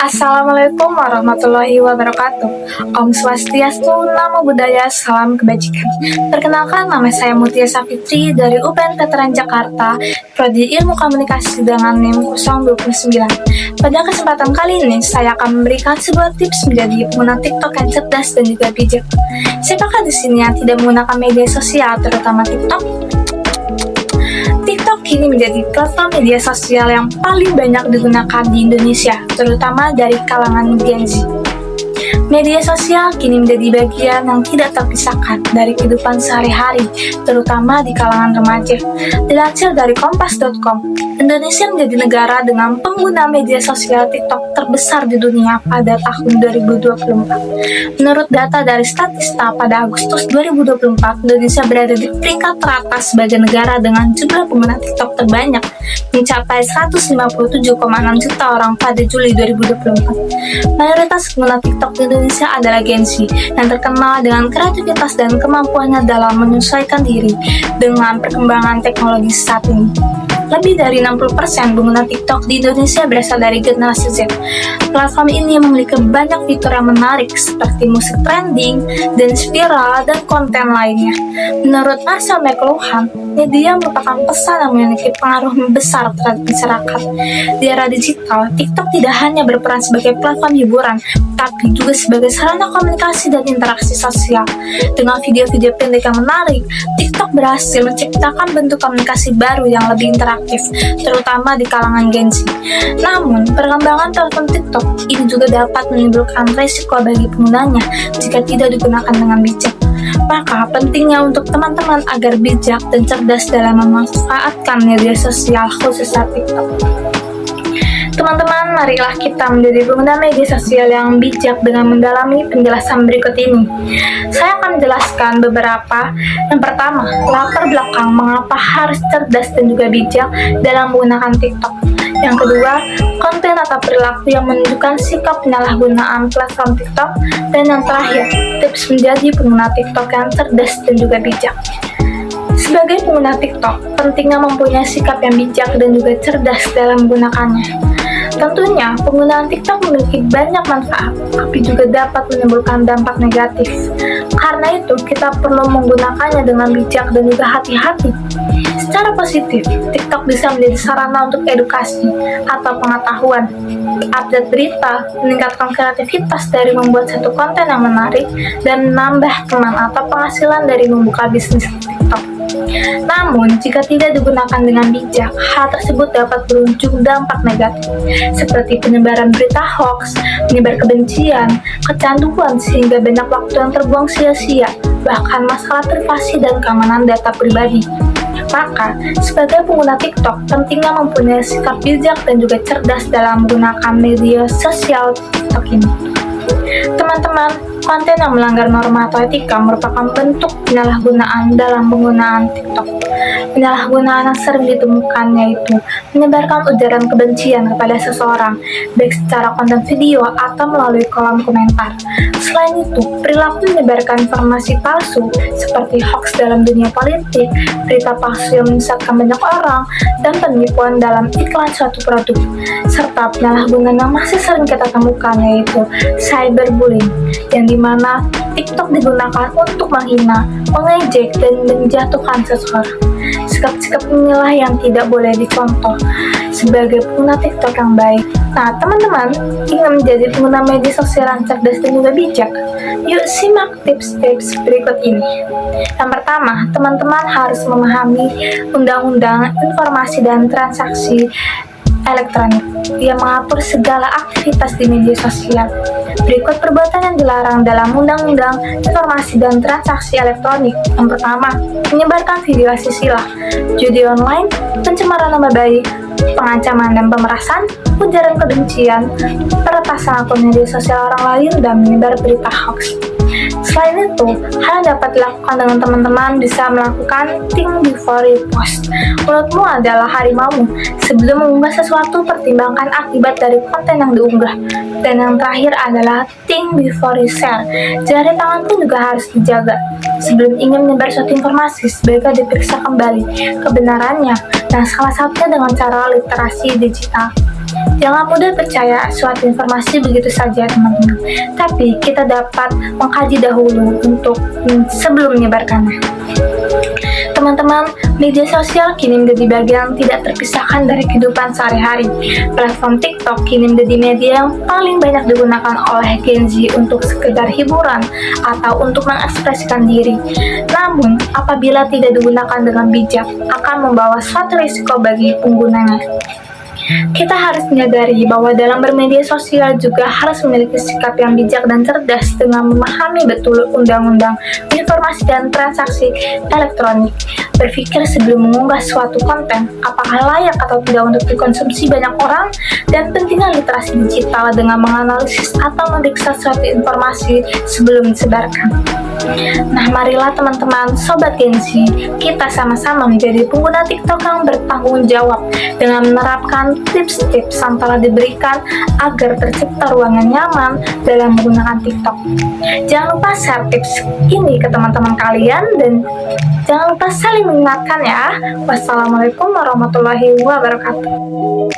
Assalamualaikum warahmatullahi wabarakatuh. Om Swastiastu, Namo Buddhaya, Salam Kebajikan. Perkenalkan, nama saya Mutia Safitri dari UPN Veteran Jakarta, Prodi Ilmu Komunikasi dengan NIM 029. Pada kesempatan kali ini, saya akan memberikan sebuah tips menjadi pengguna TikTok yang cerdas dan juga bijak. Siapakah di sini yang tidak menggunakan media sosial, terutama TikTok? TikTok kini menjadi platform media sosial yang paling banyak digunakan di Indonesia, terutama dari kalangan Gen Z. Media sosial kini menjadi bagian yang tidak terpisahkan dari kehidupan sehari-hari, terutama di kalangan remaja. Dilansir dari kompas.com, Indonesia menjadi negara dengan pengguna media sosial TikTok terbesar di dunia pada tahun 2024. Menurut data dari Statista pada Agustus 2024, Indonesia berada di peringkat teratas sebagai negara dengan jumlah pengguna TikTok terbanyak, mencapai 157,6 juta orang pada Juli 2024. Mayoritas pengguna TikTok di Indonesia adalah Gen Z yang terkenal dengan kreativitas dan kemampuannya dalam menyesuaikan diri dengan perkembangan teknologi saat ini. Lebih dari 60% pengguna TikTok di Indonesia berasal dari generasi Z. Platform ini memiliki banyak fitur yang menarik seperti musik trending, dance viral, dan konten lainnya. Menurut Marcel McLuhan, media merupakan pesan yang memiliki pengaruh besar terhadap masyarakat. Di era digital, TikTok tidak hanya berperan sebagai platform hiburan, tapi juga sebagai sarana komunikasi dan interaksi sosial. Dengan video-video pendek yang menarik, TikTok berhasil menciptakan bentuk komunikasi baru yang lebih interaktif, terutama di kalangan Gen Z. Namun, perkembangan platform TikTok ini juga dapat menimbulkan risiko bagi penggunanya jika tidak digunakan dengan bijak. Maka pentingnya untuk teman-teman agar bijak dan cerdas dalam memanfaatkan media sosial khususnya TikTok. Teman-teman, marilah kita menjadi pengguna media sosial yang bijak dengan mendalami penjelasan berikut ini. Saya akan menjelaskan beberapa. Yang pertama, latar belakang mengapa harus cerdas dan juga bijak dalam menggunakan TikTok. Yang kedua, konten atau perilaku yang menunjukkan sikap penyalahgunaan platform TikTok. Dan yang terakhir, tips menjadi pengguna TikTok yang cerdas dan juga bijak. Sebagai pengguna TikTok, pentingnya mempunyai sikap yang bijak dan juga cerdas dalam menggunakannya. Tentunya, penggunaan TikTok memiliki banyak manfaat, tapi juga dapat menimbulkan dampak negatif. Karena itu, kita perlu menggunakannya dengan bijak dan juga hati-hati. Secara positif, TikTok bisa menjadi sarana untuk edukasi atau pengetahuan, update berita, meningkatkan kreativitas dari membuat satu konten yang menarik, dan menambah teman atau penghasilan dari membuka bisnis TikTok. Namun, jika tidak digunakan dengan bijak, hal tersebut dapat berujung dampak negatif, seperti penyebaran berita hoax, menyebar kebencian, kecanduan sehingga banyak waktu yang terbuang sia-sia, bahkan masalah privasi dan keamanan data pribadi. Maka, sebagai pengguna TikTok, pentingnya mempunyai sikap bijak dan juga cerdas dalam menggunakan media sosial TikTok ini. Teman-teman, konten yang melanggar norma atau etika merupakan bentuk penyalahgunaan dalam penggunaan TikTok. Penyalahgunaan yang sering ditemukan yaitu menyebarkan ujaran kebencian kepada seseorang, baik secara konten video atau melalui kolom komentar. Selain itu, perilaku menyebarkan informasi palsu seperti hoax dalam dunia politik, berita palsu yang menyesatkan banyak orang, dan penipuan dalam iklan suatu produk, serta penyalahgunaan yang masih sering kita temukan yaitu cyberbullying, yang dimana TikTok digunakan untuk menghina, mengejek, dan menjatuhkan seseorang. Sikap-sikap inilah yang tidak boleh dicontoh sebagai pengguna TikTok yang baik. Nah, teman-teman, ingin menjadi pengguna media sosial yang cerdas dan juga bijak? Yuk simak tips-tips berikut ini. Yang pertama, teman-teman harus memahami Undang-Undang Informasi dan Transaksi Elektronik yang mengatur segala aktivitas di media sosial. Berikut perbuatan yang dilarang dalam Undang-Undang Informasi dan Transaksi Elektronik. Yang pertama, menyebarkan video asusila, judi online, pencemaran nama baik, pengancaman dan pemerasan, ujaran kebencian, peretasan akun media sosial orang lain, dan menyebar berita hoax. Selain itu, hal yang dapat dilakukan dengan teman-teman bisa melakukan think before you post. Mulutmu adalah harimaumu. Sebelum mengunggah sesuatu, pertimbangkan akibat dari konten yang diunggah. Dan yang terakhir adalah think before you share. Jari tangan pun juga harus dijaga. Sebelum ingin menyebar suatu informasi, sebaiknya diperiksa kembali kebenarannya, dan salah satunya dengan cara literasi digital. Jangan mudah percaya suatu informasi begitu saja, teman-teman. Tapi kita dapat mengkaji dahulu sebelum menyebarkannya. Teman-teman, media sosial kini menjadi bagian tidak terpisahkan dari kehidupan sehari-hari. Platform TikTok kini menjadi media yang paling banyak digunakan oleh Gen Z untuk sekedar hiburan atau untuk mengekspresikan diri. Namun, apabila tidak digunakan dengan bijak, akan membawa suatu risiko bagi penggunanya. Kita harus menyadari bahwa dalam bermedia sosial juga harus memiliki sikap yang bijak dan cerdas dengan memahami betul undang-undang informasi dan transaksi elektronik. Berpikir sebelum mengunggah suatu konten, apakah layak atau tidak untuk dikonsumsi banyak orang, dan pentingnya literasi digital dengan menganalisis atau memeriksa suatu informasi sebelum disebarkan. Nah, marilah teman-teman, Sobat Gen Z, kita sama-sama menjadi pengguna TikTok yang bertanggung jawab dengan menerapkan tips-tips yang telah diberikan agar tercipta ruangan nyaman dalam menggunakan TikTok. Jangan lupa share tips ini ke teman-teman kalian dan jangan lupa saling mengingatkan ya. Wassalamualaikum warahmatullahi wabarakatuh.